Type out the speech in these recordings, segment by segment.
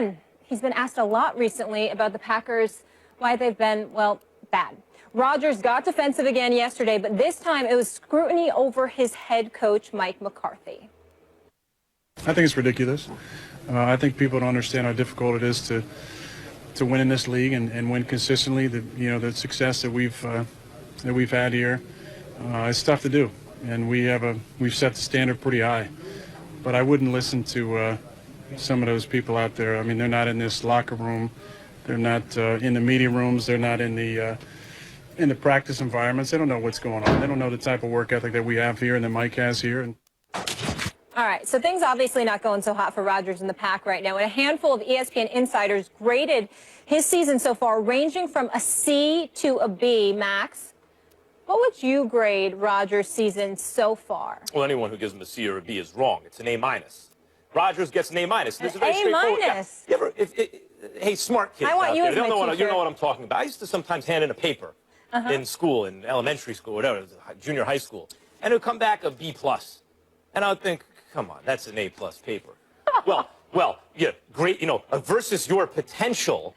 ESPN. He's been asked a lot recently about the Packers, why they've been, well, bad. Rodgers got defensive again yesterday, but this time it was scrutiny over his head coach, Mike McCarthy. I think it's ridiculous. I think people don't understand how difficult it is to win in this league and win consistently. The success that we've had here, it's tough to do, and we've set the standard pretty high. But I wouldn't listen to some of those people out there. I mean, they're not in this locker room, they're not in the media rooms, they're not in the practice environments. They don't know what's going on. They don't know the type of work ethic that we have here and that Mike has here. All right, so things obviously not going so hot for Rodgers in the Pack right now. And a handful of ESPN insiders graded his season so far, ranging from a C to a B. Max, what would you grade Rodgers' season so far? Well, anyone who gives him a C or a B is wrong. It's an A-. Rodgers gets an A-. This is very straightforward. A-? Hey, smart kids I want out you there. as You my know teacher. you know what I'm talking about. I used to sometimes hand in a paper in school, in elementary school, whatever, junior high school, and it would come back a B+. And I would think, come on, that's an A+ paper. well, yeah, great, versus your potential,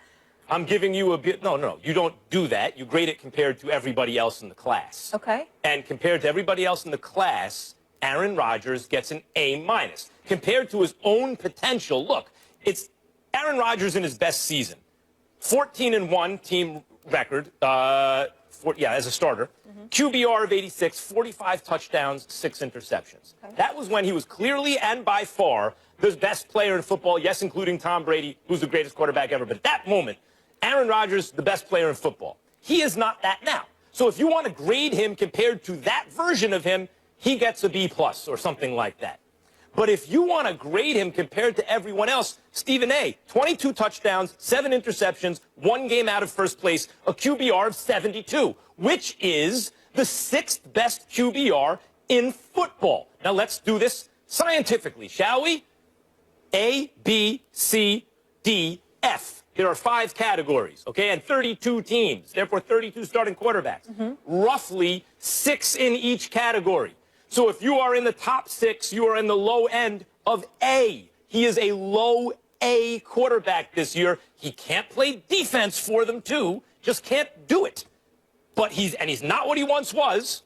I'm giving you a bit. No, you don't do that. You grade it compared to everybody else in the class. Okay. And compared to everybody else in the class, Aaron Rodgers gets an A-. Compared to his own potential, look, it's Aaron Rodgers in his best season. 14-1 team record, as a starter. QBR of 86, 45 touchdowns, 6 interceptions. Okay. That was when he was clearly and by far the best player in football, yes, including Tom Brady, who's the greatest quarterback ever. But at that moment, Aaron Rodgers, the best player in football. He is not that now. So if you want to grade him compared to that version of him, he gets a B+ or something like that. But if you want to grade him compared to everyone else, Stephen A., 22 touchdowns, 7 interceptions, 1 game out of first place, a QBR of 72, which is the 6th best QBR in football. Now let's do this scientifically, shall we? A, B, C, D, F. There are 5 categories, okay, and 32 teams, therefore 32 starting quarterbacks. Roughly 6 in each category. So if you are in the top 6, you are in the low end of A. He is a low A quarterback this year. He can't play defense for them, too. Just can't do it. But he's not what he once was,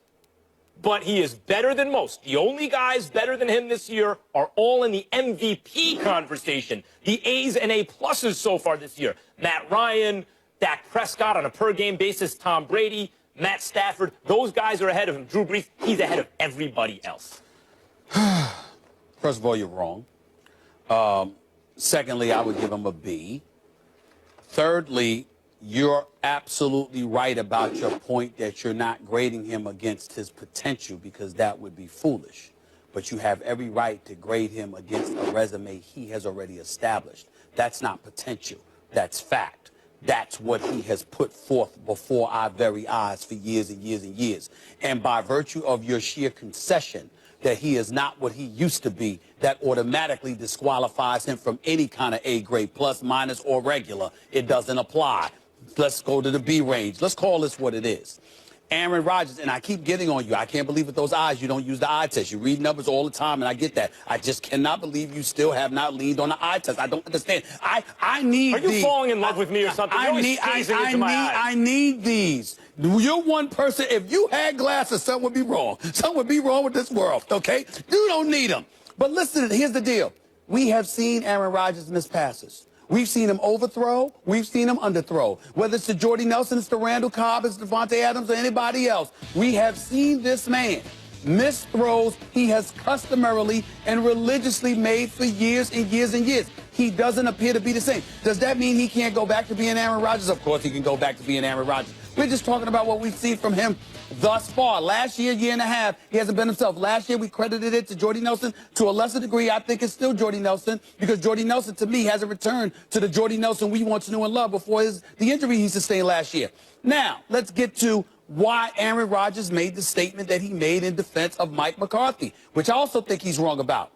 but he is better than most. The only guys better than him this year are all in the MVP conversation. The A's and A+ so far this year. Matt Ryan, Dak Prescott on a per-game basis, Tom Brady, Matt Stafford, those guys are ahead of him. Drew Brees, he's ahead of everybody else. First of all, you're wrong. Secondly, I would give him a B. Thirdly, you're absolutely right about your point that you're not grading him against his potential, because that would be foolish. But you have every right to grade him against a resume he has already established. That's not potential. That's fact. That's what he has put forth before our very eyes for years and years and years. And by virtue of your sheer concession that he is not what he used to be, that automatically disqualifies him from any kind of A grade, plus, minus, or regular. It doesn't apply. Let's go to the B range. Let's call this what it is. Aaron Rodgers, and I keep getting on you. I can't believe with those eyes you don't use the eye test. You read numbers all the time, and I get that. I just cannot believe you still have not leaned on the eye test. I don't understand. I need Are you falling in love with me or something? I need these. You're one person. If you had glasses, something would be wrong. Something would be wrong with this world, okay? You don't need them. But listen, here's the deal. We have seen Aaron Rodgers miss passes. We've seen him overthrow. We've seen him underthrow. Whether it's to Jordy Nelson, it's to Randall Cobb, it's to Devontae Adams, or anybody else. We have seen this man miss throws he has customarily and religiously made for years and years and years. He doesn't appear to be the same. Does that mean he can't go back to being Aaron Rodgers? Of course he can go back to being Aaron Rodgers. We're just talking about what we've seen from him thus far. Last year, year and a half, he hasn't been himself. Last year, we credited it to Jordy Nelson. To a lesser degree, I think it's still Jordy Nelson, because Jordy Nelson, to me, hasn't returned to the Jordy Nelson we once knew and loved before the injury he sustained last year. Now, let's get to why Aaron Rodgers made the statement that he made in defense of Mike McCarthy, which I also think he's wrong about.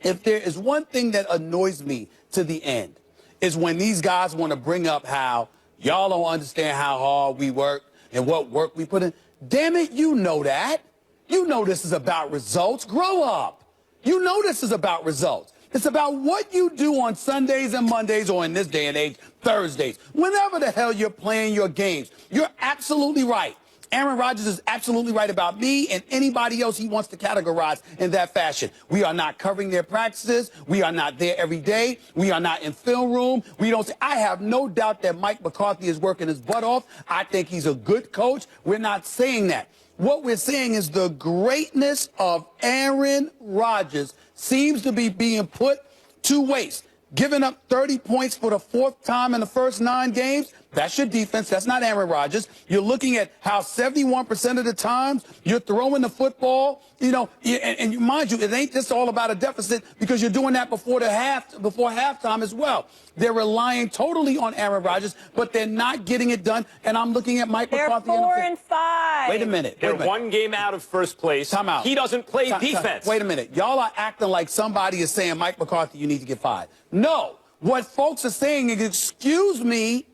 If there is one thing that annoys me to the end, is when these guys want to bring up how y'all don't understand how hard we work and what work we put in. Damn it, you know that. You know this is about results. Grow up. You know this is about results. It's about what you do on Sundays and Mondays, or in this day and age, Thursdays. Whenever the hell you're playing your games. You're absolutely right. Aaron Rodgers is absolutely right about me and anybody else he wants to categorize in that fashion. We are not covering their practices. We are not there every day. We are not in film room. We don't. I have no doubt that Mike McCarthy is working his butt off. I think he's a good coach. We're not saying that. What we're saying is the greatness of Aaron Rodgers seems to be being put to waste. Giving up 30 points for the 4th time in the first 9 games, that's your defense. That's not Aaron Rodgers. You're looking at how 71% of the times you're throwing the football, and mind you, it ain't just all about a deficit because you're doing that before halftime as well. They're relying totally on Aaron Rodgers, but they're not getting it done. And I'm looking at Mike McCarthy. They're 4-5. Wait a minute. They're 1 game out of first place. Time out. He doesn't play defense. Wait a minute. Y'all are acting like somebody is saying, Mike McCarthy, you need to get fired. No. What folks are saying is, excuse me,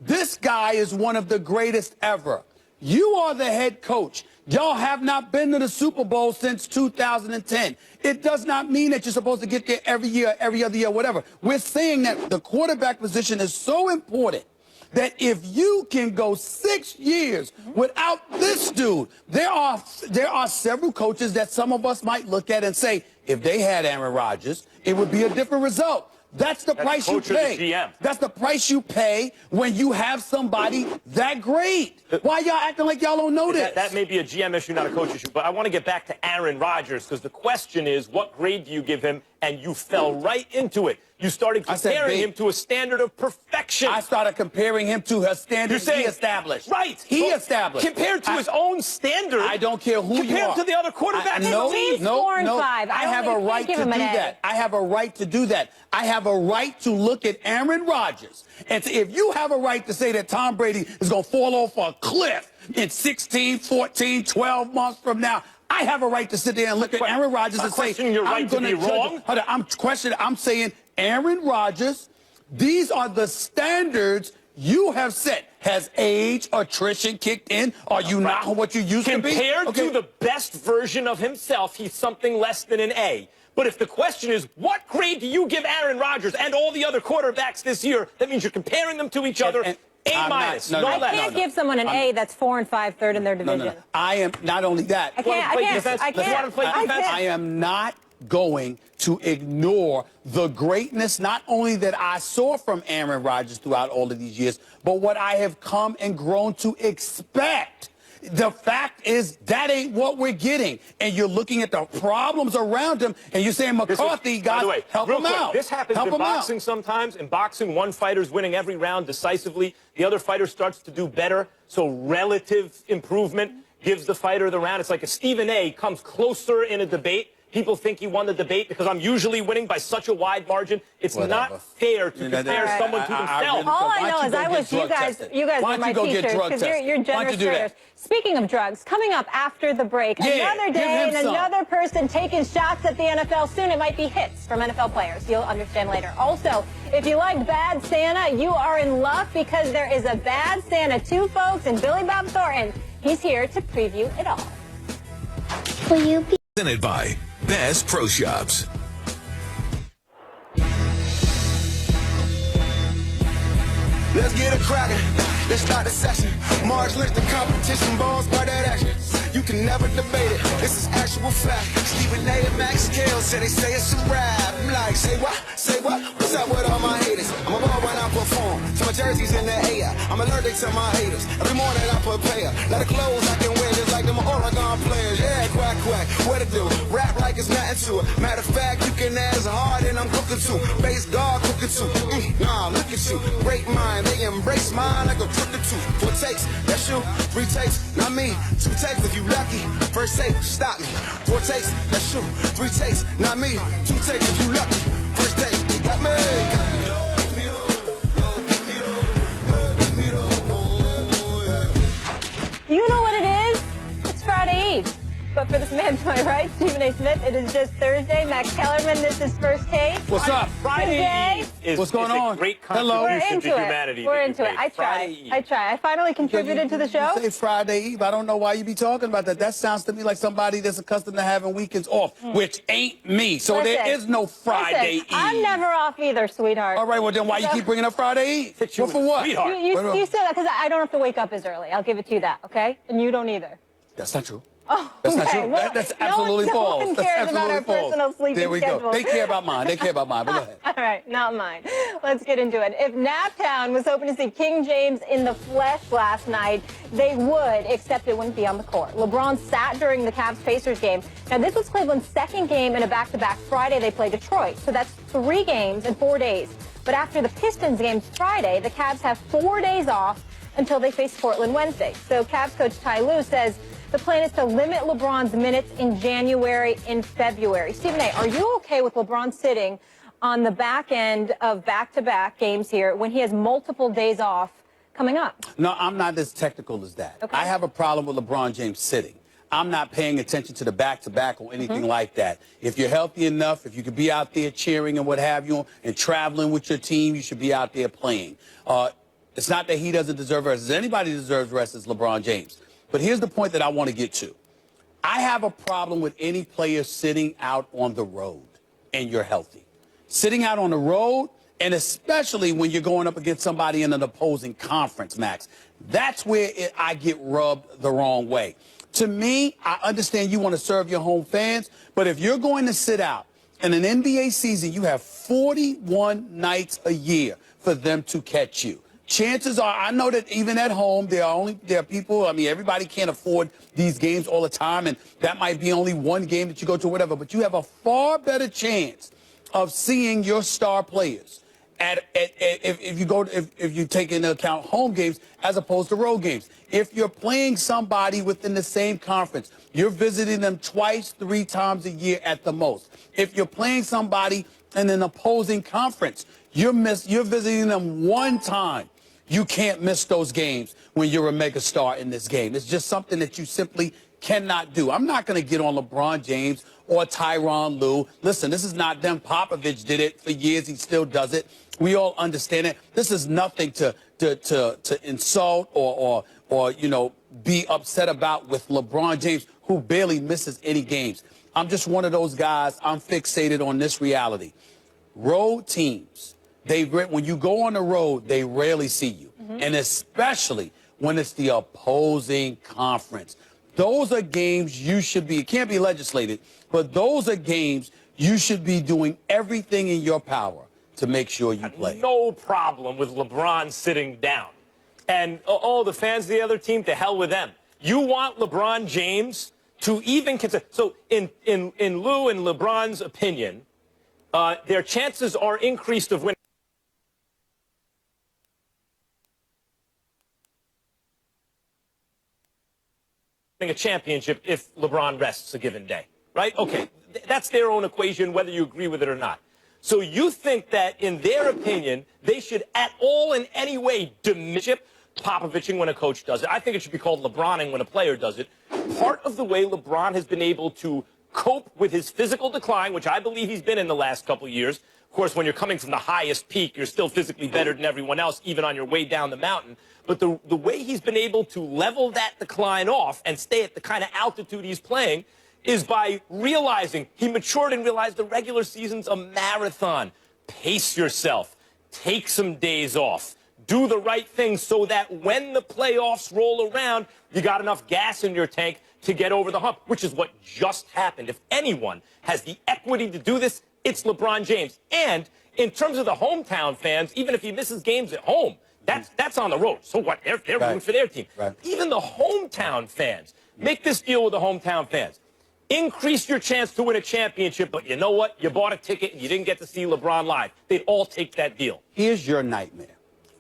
this guy is one of the greatest ever. You are the head coach. Y'all have not been to the Super Bowl since 2010. It does not mean that you're supposed to get there every year, every other year, whatever. We're saying that the quarterback position is so important that if you can go 6 years without this dude, there are several coaches that some of us might look at and say, if they had Aaron Rodgers, it would be a different result. That's the price you pay. The GM. That's the price you pay when you have somebody that great. Why y'all acting like y'all don't know this? That may be a GM issue, not a coach issue, but I want to get back to Aaron Rodgers because the question is, what grade do you give him? And you fell right into it. You started comparing him to a standard of perfection. I started comparing him to a standard he established. Right. He established. Compared to his own standard. I don't care who you are. Compared to the other quarterbacks. No, 4-5. I have a right to do that. I have a right to do that. I have a right to look at Aaron Rodgers. And if you have a right to say that Tom Brady is going to fall off a cliff in 16, 14, 12 months from now, I have a right to sit there and look at Aaron Rodgers and say, your right to be wrong? I'm saying, Aaron Rodgers, these are the standards you have set. Has age, attrition kicked in? Are you not what you used to be? Compared to the best version of himself, he's something less than an A. But if the question is, what grade do you give Aaron Rodgers and all the other quarterbacks this year, that means you're comparing them to each other. A minus, no less. I can't give someone an A that's 4-5, third in their division. No. I am not only that. I am not going to ignore the greatness not only that I saw from Aaron Rodgers throughout all of these years, but what I have come and grown to expect. The fact is that ain't what we're getting. And you're looking at the problems around him, and you're saying, McCarthy, guys, help him out. This happens in boxing sometimes. In boxing, one fighter's winning every round decisively. The other fighter starts to do better. So relative improvement gives the fighter the round. It's like if Stephen A. comes closer in a debate, people think he won the debate because I'm usually winning by such a wide margin. It's not fair to compare someone to himself. All I know is I wish you guys were my teachers because you're generous traders. Speaking of drugs, coming up after the break, another day and another person taking shots at the NFL. Soon it might be hits from NFL players. You'll understand later. Also, if you like Bad Santa, you are in luck because there is a Bad Santa 2, folks, and Billy Bob Thornton. He's here to preview it all. Will you be presented by Bass Pro Shops? Let's get it cracking. Let's start the session. March Lynch, the competition, balls by that action. You can never debate it. This is actual fact. Stephen A. and Max Kale said they say it's a rap. I'm like, say what? Say what? What's up with all my haters? I'm a ball when I perform. So my jersey's in the air. I'm allergic to my haters. Every morning I prepare. Let the clothes I can wear just like them Oregon players. Yeah, quack, quack. What to do? Rap like it's nothing to it. Matter of fact, you can ask hard and I'm cooking too. Base guard cooking too. Nah, look at you. Great mind. They embrace mine like a crooked tooth. 4 takes, that's you. 3 takes, not me. 2 takes if you lucky. First take, stop me. 4 takes, that's you. 3 takes, not me. 2 takes if you lucky. First take, you got me. You know what it is? It's Friday Eve. But for this man to my right, Stephen A. Smith. It is just Thursday. Max Kellerman, this is First Take. What's up? Friday is, What's going is on? a great Hello. contribution to humanity. We're into it. I try. I finally contributed to the show. You say Friday Eve. I don't know why you be talking about that. That sounds to me like somebody that's accustomed to having weekends off, which ain't me. So there is no Friday Eve. I'm never off either, sweetheart. All right, well, then why you keep bringing up Friday Eve? Hit you Well, for what? sweetheart. You say that because I don't have to wake up as early. I'll give it to you that, okay? And you don't either. That's not true. Oh, That's not okay. true. Well, That's absolutely no false. one That's cares about absolutely our false. personal sleeping There we schedules. go. They care about mine. They care about mine. But go ahead. All right, not mine. Let's get into it. If Naptown was hoping to see King James in the flesh last night, they would, except it wouldn't be on the court. LeBron sat during the Cavs-Pacers game. Now, this was Cleveland's second game in a back-to-back. Friday, they played Detroit. So that's 3 games in 4 days. But after the Pistons game Friday, the Cavs have 4 days off until they face Portland Wednesday. So Cavs coach Ty Lue says the plan is to limit LeBron's minutes in January and February. Stephen A., are you okay with LeBron sitting on the back end of back-to-back games here when he has multiple days off coming up? No, I'm not as technical as that. Okay. I have a problem with LeBron James sitting. I'm not paying attention to the back-to-back or anything like that. If you're healthy enough, if you could be out there cheering and what have you, and traveling with your team, you should be out there playing. It's not that he doesn't deserve rest. Anybody deserves rest is LeBron James. But here's the point that I want to get to. I have a problem with any player sitting out on the road and you're healthy. Sitting out on the road, and especially when you're going up against somebody in an opposing conference, Max, that's where I get rubbed the wrong way. To me, I understand you want to serve your home fans, but if you're going to sit out in an NBA season, you have 41 nights a year for them to catch you. Chances are, I know that even at home, there are people, I mean, everybody can't afford these games all the time, and that might be only one game that you go to, whatever, but you have a far better chance of seeing your star players if you take into account home games as opposed to road games. If you're playing somebody within the same conference, you're visiting them twice, 3 times a year at the most. If you're playing somebody in an opposing conference, you're visiting them 1 time. You can't miss those games when you're a megastar in this game. It's just something that you simply cannot do. I'm not going to get on LeBron James or Tyronn Lue. Listen, this is not them. Popovich did it for years. He still does it. We all understand it. This is nothing to insult or be upset about with LeBron James, who barely misses any games. I'm just one of those guys. I'm fixated on this reality. Road teams, when you go on the road, they rarely see you, and especially when it's the opposing conference. Those are games you should be, it can't be legislated, but those are games you should be doing everything in your power to make sure you play. No problem with LeBron sitting down. And the fans of the other team, to hell with them. You want LeBron James to even consider. So in Lou and LeBron's opinion, their chances are increased of winning a championship if LeBron rests a given day, right? Okay, that's their own equation, whether you agree with it or not. So you think that, in their opinion, they should at all in any way diminish Popoviching when a coach does it? I think it should be called LeBroning when a player does it. Part of the way LeBron has been able to cope with his physical decline, which I believe he's been in the last couple of years. Of course, when you're coming from the highest peak, you're still physically better than everyone else, even on your way down the mountain. But the way he's been able to level that decline off and stay at the kind of altitude he's playing is by realizing, he matured and realized the regular season's a marathon. Pace yourself. Take some days off. Do the right thing so that when the playoffs roll around, you got enough gas in your tank to get over the hump, which is what just happened. If anyone has the equity to do this, it's LeBron James. And in terms of the hometown fans, even if he misses games at home, that's on the road. So what? They're rooting for their team. Right. Even the hometown fans, make this deal with the hometown fans. Increase your chance to win a championship, but you know what? You bought a ticket and you didn't get to see LeBron live. They'd all take that deal. Here's your nightmare.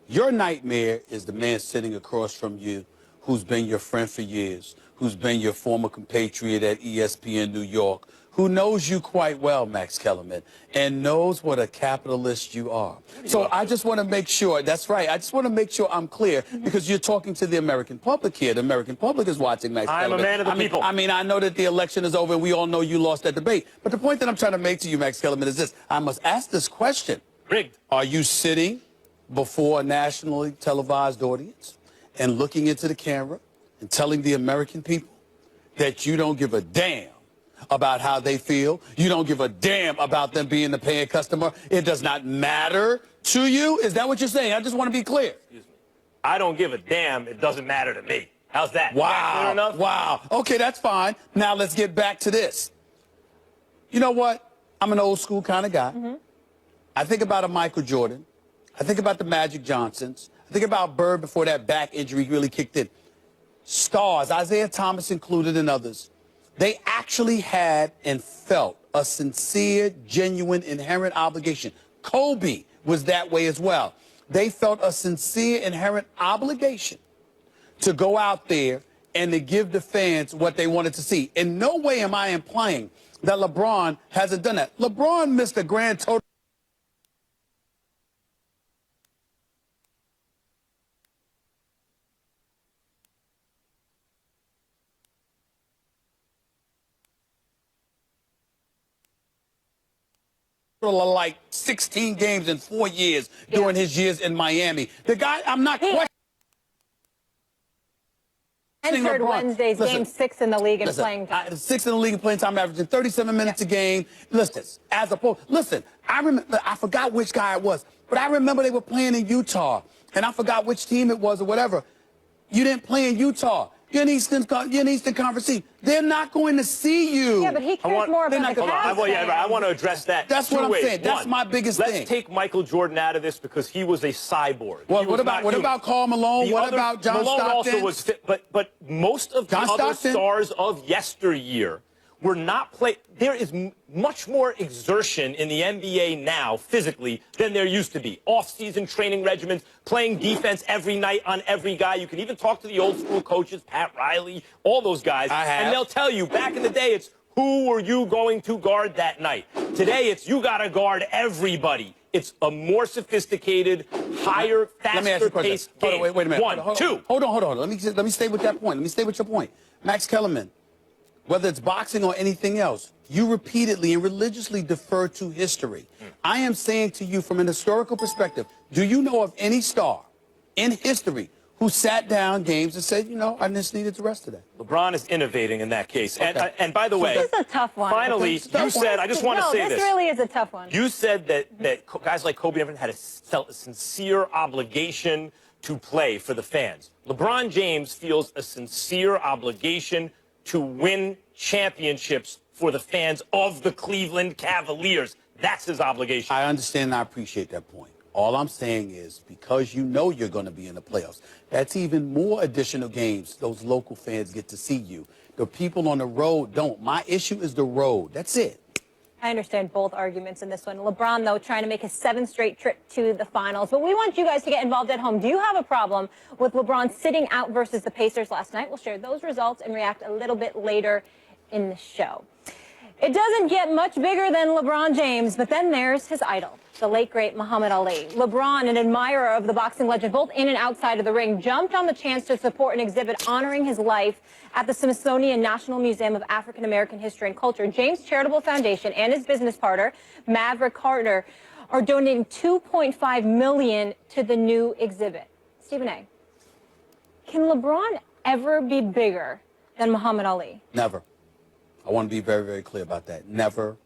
Your nightmare is the man sitting across from you who's been your friend for years, who's been your former compatriot at ESPN New York, who knows you quite well, Max Kellerman, and knows what a capitalist you are. So I just want to make sure, that's right, I just want to make sure I'm clear, because you're talking to the American public here. The American public is watching Max Kellerman. I'm a man of the people. I mean, I know that the election is over and we all know you lost that debate. But the point that I'm trying to make to you, Max Kellerman, is this. I must ask this question. Rigged. Are you sitting before a nationally televised audience and looking into the camera and telling the American people that you don't give a damn about how they feel? You don't give a damn about them being the paying customer? It does not matter to you? Is that what you're saying? I just want to be clear. Excuse me. I don't give a damn. It doesn't matter to me. How's that? Wow. Clear enough? Wow. Okay, that's fine. Now let's get back to this. You know what? I'm an old school kind of guy. I think about a Michael Jordan. I think about the Magic Johnsons. I think about Bird before that back injury really kicked in. Stars, Isaiah Thomas included, and others, they actually had and felt a sincere, genuine, inherent obligation. Kobe was that way as well. They felt a sincere, inherent obligation to go out there and to give the fans what they wanted to see. In no way am I implying that LeBron hasn't done that. LeBron missed a grand total of like 16 games in 4 years during his years in Miami. The guy, I'm not questioning. Entered Wednesday's game 6 in the league and playing time. 6 in the league and playing time, averaging 37 minutes a game. Listen, I forgot which guy it was, but I remember they were playing in Utah, and I forgot which team it was or whatever. You didn't play in Utah. You're an Eastern Conference team. They're not going to see you. Yeah, but he cares more about the past. I want to address that. That's what I'm saying. That's my biggest thing. Let's take Michael Jordan out of this because he was a cyborg. Well, what about Karl Malone? What about John Malone Stockton? also was fit, but most of the other stars of yesteryear were not play. There is much more exertion in the NBA now, physically, than there used to be. Off-season training regimens, playing defense every night on every guy. You can even talk to the old-school coaches, Pat Riley, all those guys, and they'll tell you, back in the day, it's who were you going to guard that night? Today, it's you got to guard everybody. It's a more sophisticated, higher, faster-paced game. Wait a minute. Hold on. Let me stay with that point. Let me stay with your point. Max Kellerman, whether it's boxing or anything else, you repeatedly and religiously defer to history. I am saying to you from an historical perspective, do you know of any star in history who sat down games and said, you know, I just needed to rest today? LeBron is innovating in that case. Okay. And by the way, this is a tough one. Finally, you said, I just want to say this. This really is a tough one. You said that guys like Kobe and everyone had felt a sincere obligation to play for the fans. LeBron James feels a sincere obligation to win championships for the fans of the Cleveland Cavaliers. That's his obligation. I understand and I appreciate that point. All I'm saying is because you know you're going to be in the playoffs, that's even more additional games those local fans get to see you. The people on the road don't. My issue is the road. That's it. I understand both arguments in this one. LeBron, though, trying to make his 7th straight trip to the finals. But we want you guys to get involved at home. Do you have a problem with LeBron sitting out versus the Pacers last night? We'll share those results and react a little bit later in the show. It doesn't get much bigger than LeBron James, but then there's his idol, the late, great Muhammad Ali. LeBron, an admirer of the boxing legend, both in and outside of the ring, jumped on the chance to support an exhibit honoring his life at the Smithsonian National Museum of African American History and Culture. James Charitable Foundation and his business partner, Maverick Carter, are donating $2.5 million to the new exhibit. Stephen A., can LeBron ever be bigger than Muhammad Ali? Never. I want to be very, very clear about that. Never,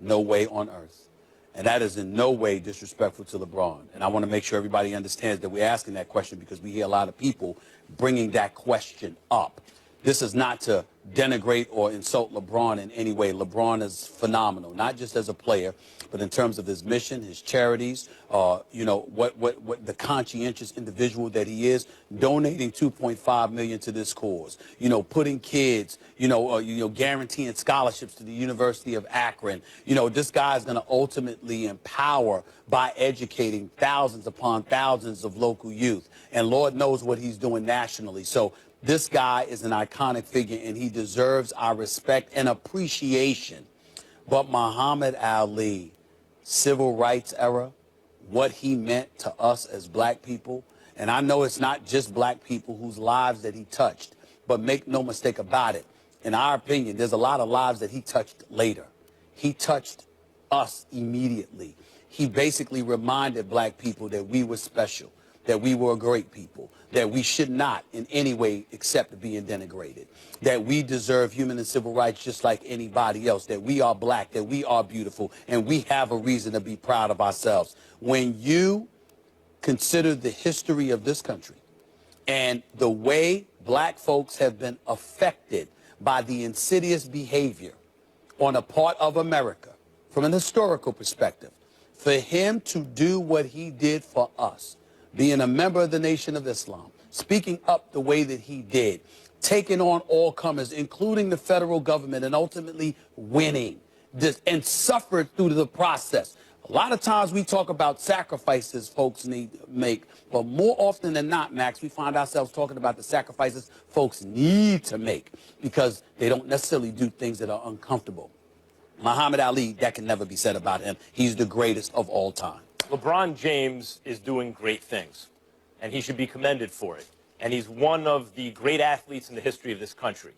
no way on earth. And that is in no way disrespectful to LeBron. And I want to make sure everybody understands that we're asking that question because we hear a lot of people bringing that question up. This is not to denigrate or insult LeBron in any way. LeBron is phenomenal, not just as a player, but in terms of his mission, his charities, you know, what the conscientious individual that he is, donating $2.5 million to this cause, you know, putting kids, guaranteeing scholarships to the University of Akron. You know, this guy is going to ultimately empower by educating thousands upon thousands of local youth. And Lord knows what he's doing nationally. So This guy is an iconic figure, and he deserves our respect and appreciation. But Muhammad Ali, civil rights era, what he meant to us as black people, and I know it's not just black people whose lives that he touched, but make no mistake about it, in our opinion, there's a lot of lives that he touched later. He touched us immediately. He basically reminded black people that we were special, that we were a great people, that we should not in any way accept being denigrated, that we deserve human and civil rights just like anybody else, that we are black, that we are beautiful, and we have a reason to be proud of ourselves. When you consider the history of this country and the way black folks have been affected by the insidious behavior on a part of America from an historical perspective, for him to do what he did for us, being a member of the Nation of Islam, speaking up the way that he did, taking on all comers, including the federal government, and ultimately winning this, and suffered through the process. A lot of times we talk about sacrifices folks need to make, but more often than not, Max, we find ourselves talking about the sacrifices folks need to make because they don't necessarily do things that are uncomfortable. Muhammad Ali, that can never be said about him. He's the greatest of all time. LeBron James is doing great things, and he should be commended for it. And he's one of the great athletes in the history of this country.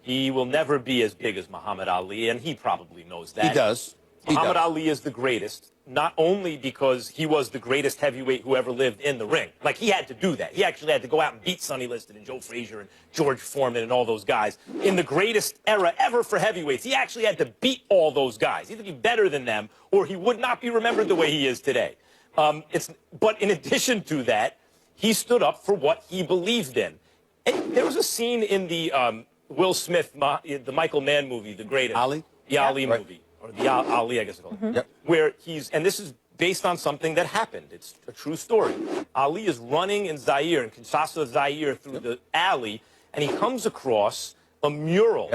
He will never be as big as Muhammad Ali, and he probably knows that. He does. Muhammad Ali is the greatest, not only because he was the greatest heavyweight who ever lived in the ring. Like, he had to do that. He actually had to go out and beat Sonny Liston and Joe Frazier and George Foreman and all those guys. In the greatest era ever for heavyweights, he actually had to beat all those guys. He had to be better than them, or he would not be remembered the way he is today. But in addition to that, he stood up for what he believed in. And there was a scene in the Will Smith, the Michael Mann movie, The Greatest. Ali? The Ali movie. Or the Ali, I guess it's called. Yep. Where and this is based on something that happened. It's a true story. Ali is running in Zaire, in Kinshasa, Zaire, through the alley, and he comes across a mural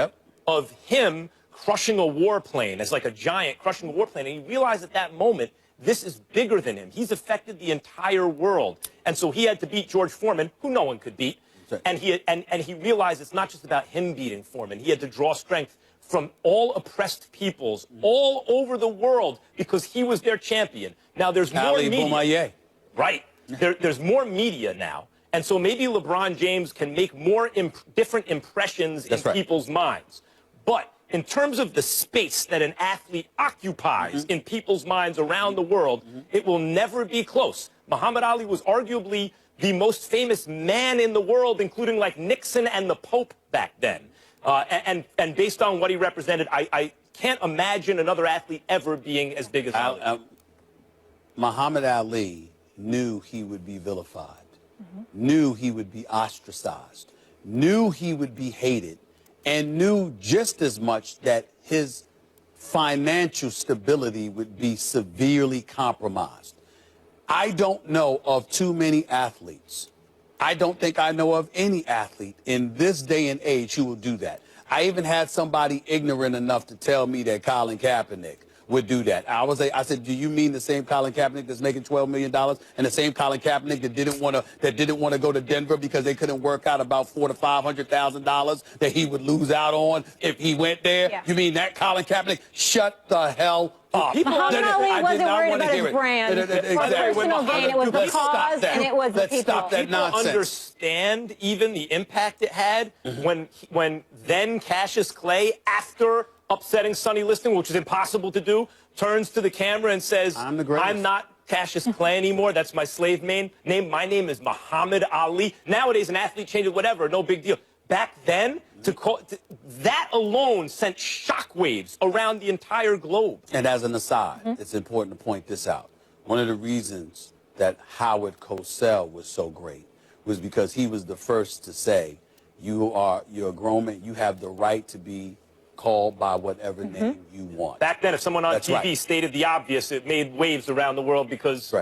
of him crushing a warplane, as like a giant crushing a warplane, and he realized at that moment, this is bigger than him. He's affected the entire world. And so he had to beat George Foreman, who no one could beat. And he realized it's not just about him beating Foreman. He had to draw strength from all oppressed peoples all over the world because he was their champion. Now there's more media. Right. There's more media now. And so maybe LeBron James can make more different impressions in people's minds. But in terms of the space that an athlete occupies in people's minds around the world, it will never be close. Muhammad Ali was arguably the most famous man in the world, including like Nixon and the Pope back then. And based on what he represented, I can't imagine another athlete ever being as big as Ali. Muhammad Ali knew he would be vilified, knew he would be ostracized, knew he would be hated, and knew just as much that his financial stability would be severely compromised. I don't know of too many athletes. I don't think I know of any athlete in this day and age who will do that. I even had somebody ignorant enough to tell me that Colin Kaepernick would do that. I said, do you mean the same Colin Kaepernick that's making $12 million and the same Colin Kaepernick that didn't want to go to Denver because they couldn't work out about $400,000 to $500,000 that he would lose out on if he went there? Yeah. You mean that Colin Kaepernick? Shut the hell up. Muhammad Ali wasn't worried about his brand or personal gain. It was the cause and it was the people. Let's stop that nonsense. People understand even the impact it had when then Cassius Clay, after upsetting Sonny Liston, which is impossible to do, turns to the camera and says, I'm not Cassius Clay anymore. That's my slave name. My name is Muhammad Ali. Nowadays, an athlete changes whatever, no big deal. Back then, that alone sent shockwaves around the entire globe. And as an aside, it's important to point this out. One of the reasons that Howard Cosell was so great was because he was the first to say, you're a grown man, you have the right to be called by whatever name you want. Back then, if someone on TV stated the obvious, it made waves around the world because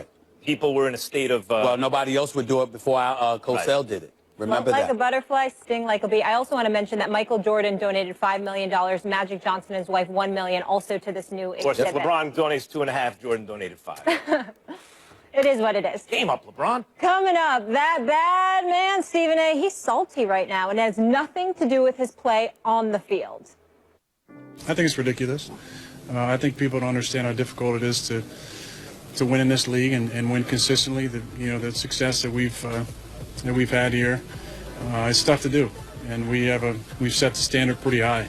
people were in a state of... well, nobody else would do it before Cosell did it. Remember like that. A butterfly, sting like a bee. I also want to mention that Michael Jordan donated $5 million, Magic Johnson and his wife $1 million, also to this new exhibit. Of course, if LeBron donates 2.5, Jordan donated 5. It is what it is. Game up, LeBron. Coming up, that bad man, Stephen A., he's salty right now, and it has nothing to do with his play on the field. I think it's ridiculous. I think people don't understand how difficult it is to win in this league and win consistently. The success that we've had here, it's tough to do, and we've set the standard pretty high.